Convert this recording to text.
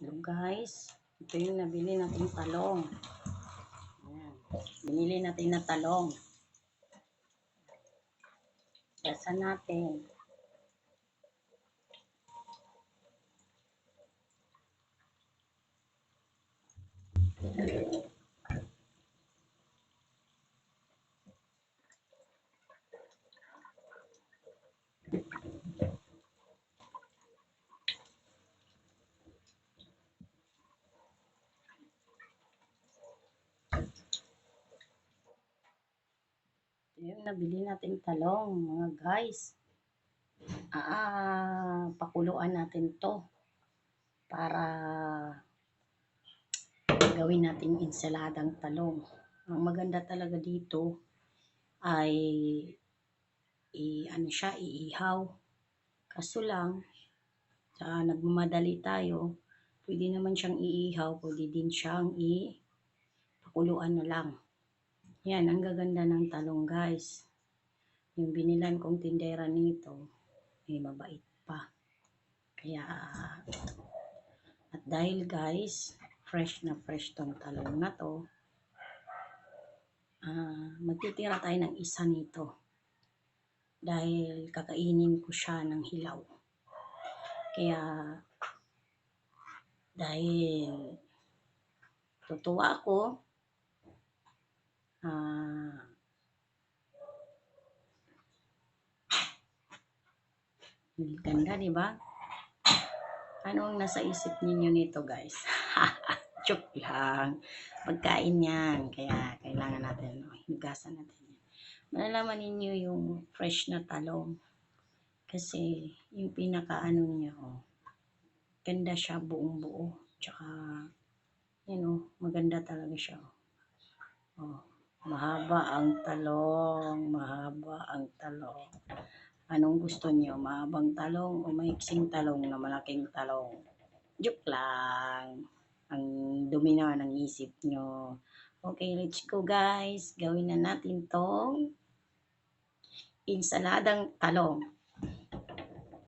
Hello guys, ito yung nabili nating talong. Ayan. Binili natin na talong. Gasa natin. Ito yung nabili nating talong, mga guys. Pakuluan natin to para gawin nating ensaladang talong. Ang maganda talaga dito ay iihaw. Kaso lang, sa nagmamadali tayo, pwede naman siyang iihaw, pwede din siyang pakuluan na lang. Yan, ang gaganda ng talong guys. Yung binilan kong tindera nito, mabait pa. Kaya, at dahil guys, fresh na fresh tong talong na to, magtitira tayo ng isa nito. Dahil kakainin ko siya ng hilaw. Kaya, dahil tutuwa ako, ganda, di ba? Anong nasa isip ninyo nito, guys? Joke lang. Pagkain yan. Kaya kailangan natin, higasan natin yan. Malalaman ninyo yung fresh na talong. Kasi yung pinakaano niya, ganda siya buong buo. Tsaka, maganda talaga siya. Mahaba ang talong. Mahaba ang talong. Anong gusto niyo? Mahabang talong o maiksing talong na malaking talong? Joke lang. Ang dumi na ng isip nyo. Okay, let's go guys. Gawin na natin tong ensaladang talong.